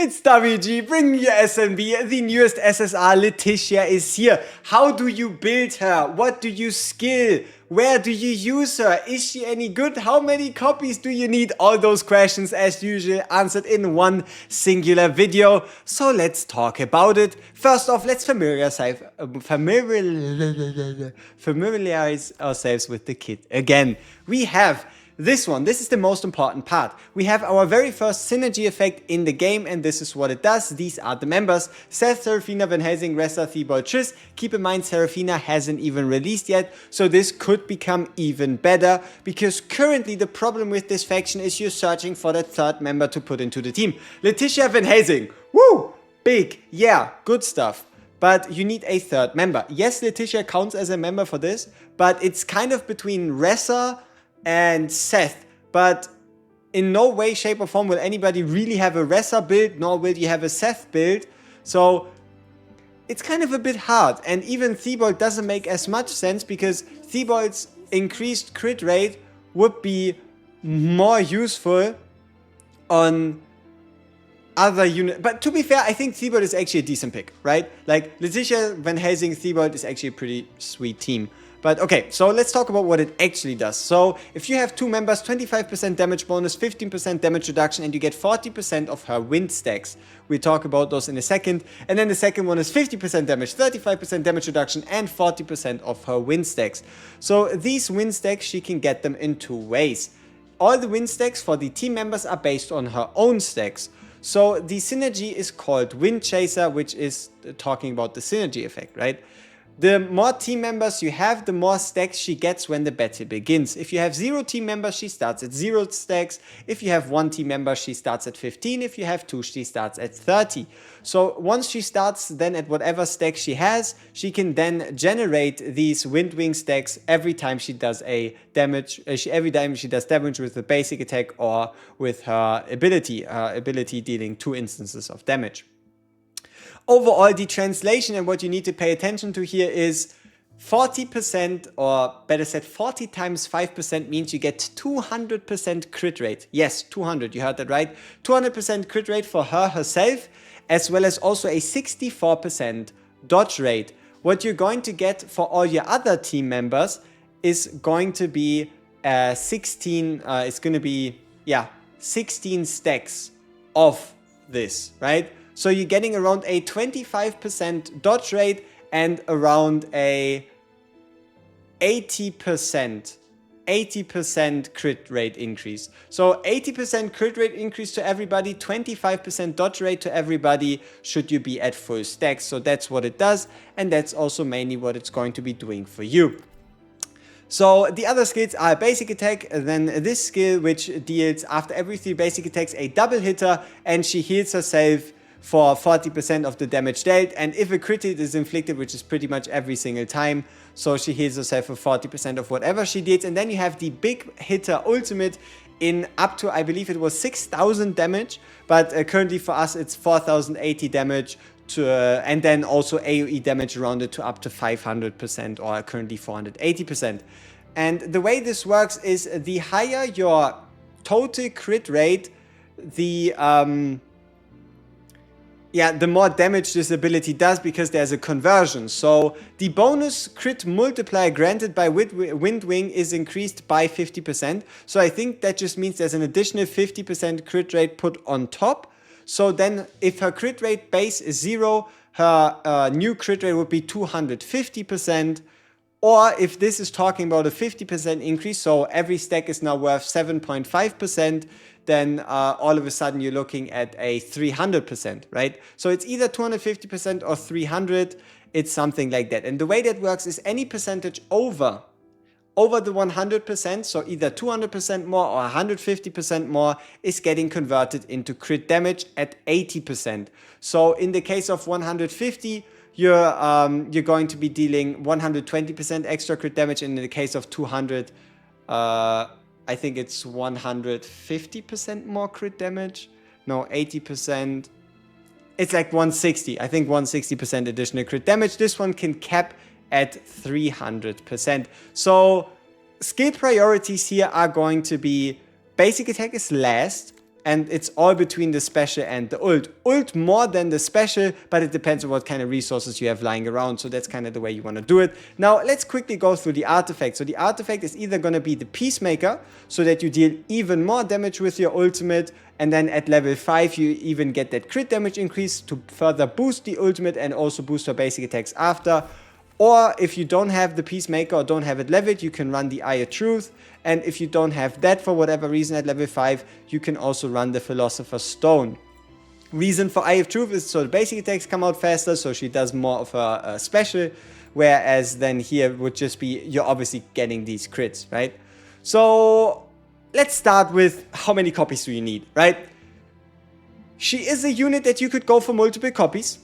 It's WG, bringing you SNB, the newest SSR. Letitia is here. How do you build her? What do you skill? Where do you use her? Is she any good? How many copies do you need? All those questions, as usual, answered in one singular video. So let's talk about it. First off, let's familiarize ourselves with the kit again. We have this one. This is the most important part. We have our very first synergy effect in the game, and this is what it does. These are the members: Seth, Seraphina, Van Helsing, Ressa, Thibault, Triss. Keep in mind, Seraphina hasn't even released yet, so this could become even better, because currently the problem with this faction is you're searching for that third member to put into the team. Letitia, Van Helsing. Woo! Big. Yeah, good stuff. But you need a third member. Yes, Letitia counts as a member for this, but it's kind of between Ressa and Seth, but in no way, shape or form will anybody really have a Ressa build, nor will you have a Seth build, so it's kind of a bit hard. And even Thibault doesn't make as much sense, because Thibault's increased crit rate would be more useful on other units. But to be fair, I think Thibault is actually a decent pick, right? Like, Letitia, Van Helsing, Thibault is actually a pretty sweet team. But okay, so let's talk about what it actually does. So if you have two members, 25% damage bonus, 15% damage reduction, and you get 40% of her wind stacks. We'll talk about those in a second. And then the second one is 50% damage, 35% damage reduction, and 40% of her wind stacks. So these wind stacks, she can get them in two ways. All the wind stacks for the team members are based on her own stacks. So the synergy is called Wind Chaser, which is talking about the synergy effect, right? The more team members you have, the more stacks she gets when the battle begins. If you have 0 team members, she starts at 0 stacks. If you have 1 team member, she starts at 15. If you have 2, she starts at 30. So once she starts then at whatever stack she has, she can then generate these wind wing stacks every time she does a damage. Every time she does damage with the basic attack or with her ability dealing 2 instances of damage. Overall, the translation and what you need to pay attention to here is 40%, or better said 40 times 5% means you get 200% crit rate. Yes, 200, you heard that right. 200% crit rate for her herself, as well as also a 64% dodge rate. What you're going to get for all your other team members is going to be 16 stacks of this, right? So you're getting around a 25% dodge rate and around a 80% crit rate increase. So 80% crit rate increase to everybody, 25% dodge rate to everybody should you be at full stacks. So that's what it does, and that's also mainly what it's going to be doing for you. So the other skills are basic attack, then this skill which deals after every 3 basic attacks a double hitter, and she heals herself for 40% of the damage dealt, and if a crit hit is inflicted, which is pretty much every single time, so she heals herself for 40% of whatever she did. And then you have the big hitter ultimate in up to, I believe it was 6,000 damage, but currently for us it's 4,080 damage, and then also AoE damage rounded to up to 500%, or currently 480%. And the way this works is the higher your total crit rate, the more damage this ability does, because there's a conversion. So the bonus crit multiplier granted by Wind Wing is increased by 50%. So I think that just means there's an additional 50% crit rate put on top. So then if her crit rate base is 0, her new crit rate would be 250%. Or if this is talking about a 50% increase, so every stack is now worth 7.5%, then all of a sudden you're looking at a 300%, right? So it's either 250% or 300, it's something like that. And the way that works is any percentage over the 100%, so either 200% more or 150% more, is getting converted into crit damage at 80%. So in the case of 150, you're going to be dealing 120% extra crit damage. And in the case of 200, I think it's 150% more crit damage. No, 80%. It's like 160. I think 160% additional crit damage. This one can cap at 300%. So skill priorities here are going to be basic attack is last. and it's all between the special and the ult. Ult more than the special, but it depends on what kind of resources you have lying around, so that's kind of the way you want to do it. Now, let's quickly go through the artifact. So the artifact is either going to be the Peacemaker, so that you deal even more damage with your ultimate, and then at level 5 you even get that crit damage increase to further boost the ultimate and also boost her basic attacks after. Or if you don't have the Peacemaker or don't have it leveled, you can run the Eye of Truth. And if you don't have that for whatever reason at level 5, you can also run the Philosopher's Stone. Reason for Eye of Truth is so the basic attacks come out faster, so she does more of her special. Whereas then here would just be, you're obviously getting these crits, right? So let's start with how many copies do you need, right? She is a unit that you could go for multiple copies.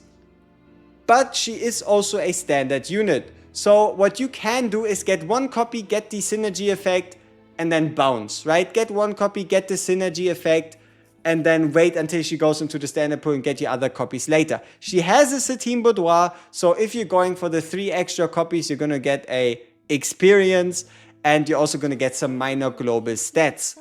But she is also a standard unit. So what you can do is get one copy, get the synergy effect, and then bounce, right? Get one copy, get the synergy effect, and then wait until she goes into the standard pool and get your other copies later. She has a Satine Boudoir, so if you're going for the 3 extra copies, you're going to get a experience, and you're also going to get some minor global stats.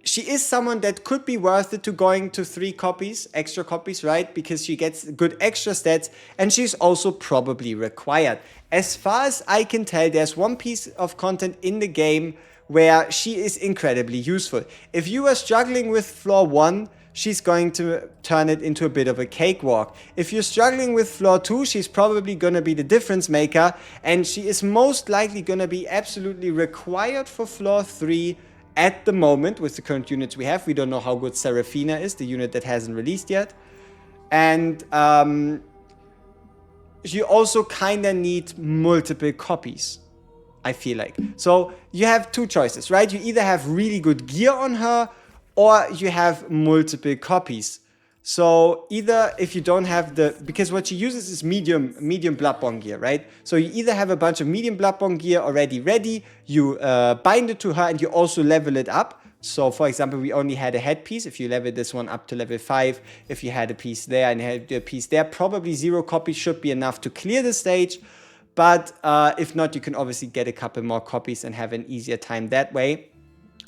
She is someone that could be worth it to going to 3 copies, extra copies, right? Because she gets good extra stats and she's also probably required. As far as I can tell, there's one piece of content in the game where she is incredibly useful. If you are struggling with floor 1, she's going to turn it into a bit of a cakewalk. If you're struggling with floor 2, she's probably going to be the difference maker, and she is most likely going to be absolutely required for floor 3. At the moment, with the current units we have. We don't know how good Seraphina is, the unit that hasn't released yet. And you also kind of need multiple copies, I feel like. So you have 2 choices, right? You either have really good gear on her, or you have multiple copies. So either if you don't have because what she uses is medium Bloodborne gear, right? So you either have a bunch of medium Bloodborne gear already ready, you bind it to her and you also level it up. So for example, we only had a headpiece. If you level this one up to level 5, if you had a piece there and had a piece there, probably 0 copies should be enough to clear the stage. But if not, you can obviously get a couple more copies and have an easier time that way.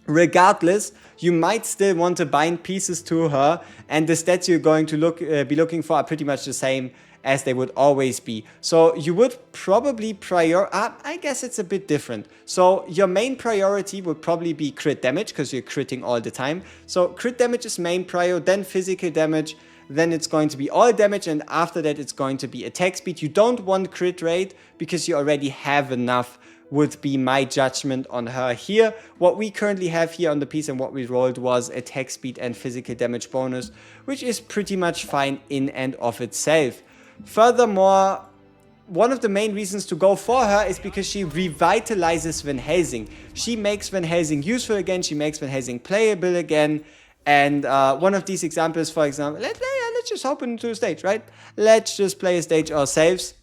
Regardless, you might still want to bind pieces to her, and the stats you're going to be looking for are pretty much the same as they would always be. So you would probably I guess it's a bit different. So your main priority would probably be crit damage, because you're critting all the time. So crit damage is main prior, then physical damage, then it's going to be all damage, and after that it's going to be attack speed. You don't want crit rate because you already have enough, would be my judgment on her here. What we currently have here on the piece and what we rolled was attack speed and physical damage bonus, which is pretty much fine in and of itself. Furthermore, one of the main reasons to go for her is because she revitalizes Van Helsing. She makes Van Helsing useful again, she makes Van Helsing playable again, and one of these examples, for example, let's just hop into a stage, right? Let's just play a stage ourselves.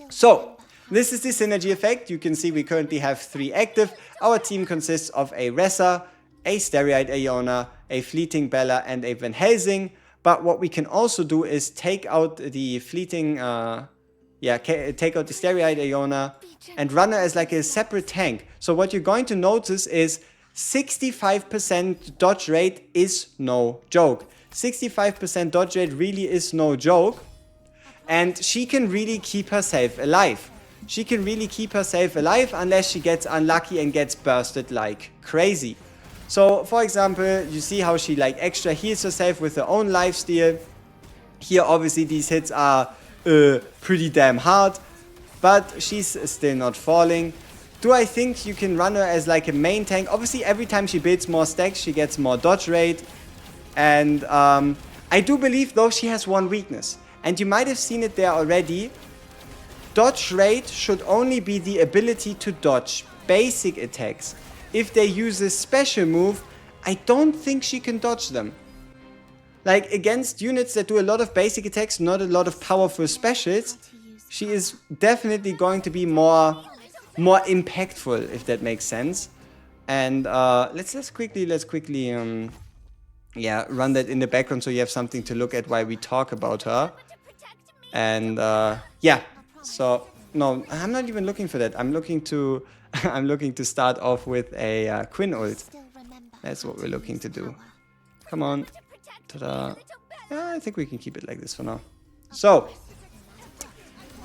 So, this is the synergy effect. You can see we currently have 3 active. Our team consists of a Ressa, a Steroid Iona, a Fleeting Bella, and a Van Helsing. But what we can also do is take out the Fleeting, take out the Steroid Iona and run her as like a separate tank. So what you're going to notice is 65% dodge rate is no joke. 65% dodge rate really is no joke. And she can really keep herself alive. She can really keep herself alive unless she gets unlucky and gets bursted like crazy. So, for example, you see how she like extra heals herself with her own lifesteal. Here, obviously, these hits are pretty damn hard, but she's still not falling. Do I think you can run her as like a main tank? Obviously, every time she builds more stacks, she gets more dodge rate. And I do believe, though, she has one weakness. And you might have seen it there already. Dodge rate should only be the ability to dodge basic attacks. If they use a special move, I don't think she can dodge them. Like against units that do a lot of basic attacks, not a lot of powerful specials, she is definitely going to be more impactful, if that makes sense. And let's quickly run that in the background so you have something to look at while we talk about her. And so no, I'm not even looking for that. I'm looking to start off with a Quinn ult. That's what we're looking to do. Come on. Ta-da. Yeah, I think we can keep it like this for now. So,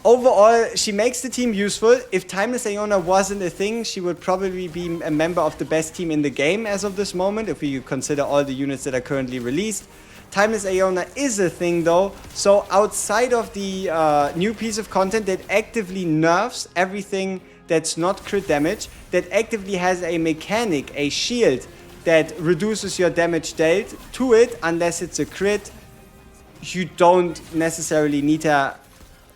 overall, she makes the team useful. If Timeless Iona wasn't a thing, she would probably be a member of the best team in the game as of this moment, if we consider all the units that are currently released. Timeless Iona is a thing though, so outside of the new piece of content that actively nerfs everything that's not crit damage, that actively has a mechanic, a shield, that reduces your damage dealt to it unless it's a crit, you don't necessarily need her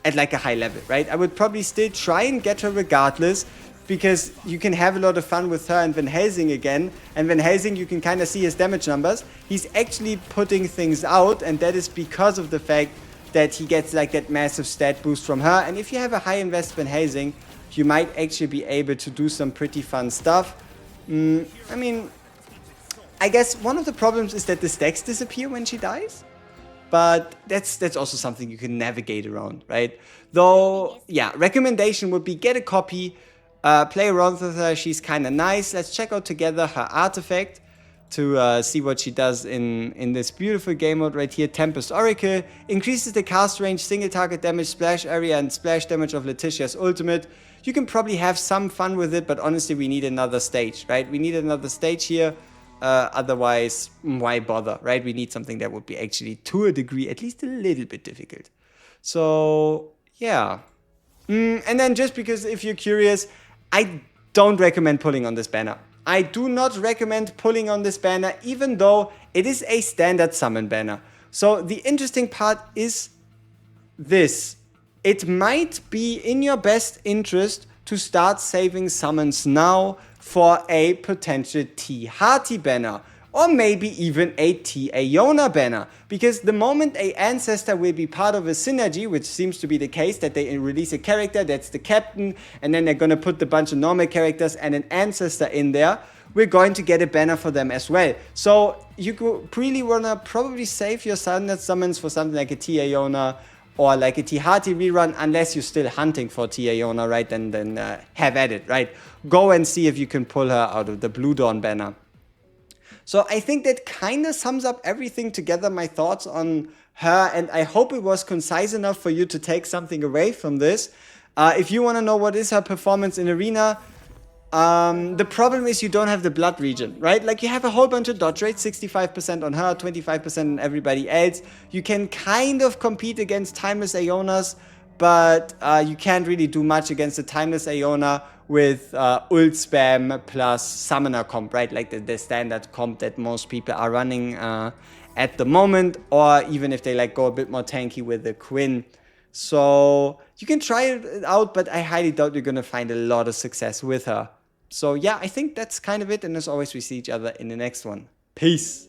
at like a high level, right? I would probably still try and get her regardless, because you can have a lot of fun with her and Van Helsing again. And Van Helsing, you can kind of see his damage numbers. He's actually putting things out, and that is because of the fact that he gets like that massive stat boost from her. And if you have a high invest Van Helsing, you might actually be able to do some pretty fun stuff. I mean, I guess one of the problems is that the stacks disappear when she dies. But that's also something you can navigate around, right? Though, yeah, recommendation would be get a copy, play around with her. She's kind of nice. Let's check out together her artifact to see what she does in this beautiful game mode right here. Tempest Oracle increases the cast range, single target damage, splash area, and splash damage of Letitia's ultimate. You can probably have some fun with it, but honestly, we need another stage, right? We need another stage here. Otherwise, why bother, right? We need something that would be actually, to a degree, at least a little bit difficult. So, yeah. And then just because if you're curious, I don't recommend pulling on this banner. I do not recommend pulling on this banner, even though it is a standard summon banner. So the interesting part is this. It might be in your best interest to start saving summons now for a potential T Hearty banner, or maybe even a T Iona banner, because the moment a ancestor will be part of a synergy, which seems to be the case, that they release a character that's the captain, and then they're gonna put a bunch of normal characters and an ancestor in there, we're going to get a banner for them as well. So you could really wanna probably save your standard summons for something like a T Iona or like a T Hearty rerun, unless you're still hunting for T Iona, right? Then have at it, right? Go and see if you can pull her out of the Blue Dawn banner. So I think that kind of sums up everything together, my thoughts on her, and I hope it was concise enough for you to take something away from this. If you want to know what is her performance in Arena, the problem is you don't have the blood region, right? Like you have a whole bunch of dodge rates, 65% on her, 25% on everybody else. You can kind of compete against Timeless Ionas, but you can't really do much against the Timeless Iona with ult spam plus summoner comp, right? Like the standard comp that most people are running at the moment, or even if they like go a bit more tanky with the Quinn. So you can try it out, but I highly doubt you're gonna find a lot of success with her. So yeah, I think that's kind of it, and as always, we see each other in the next one. Peace!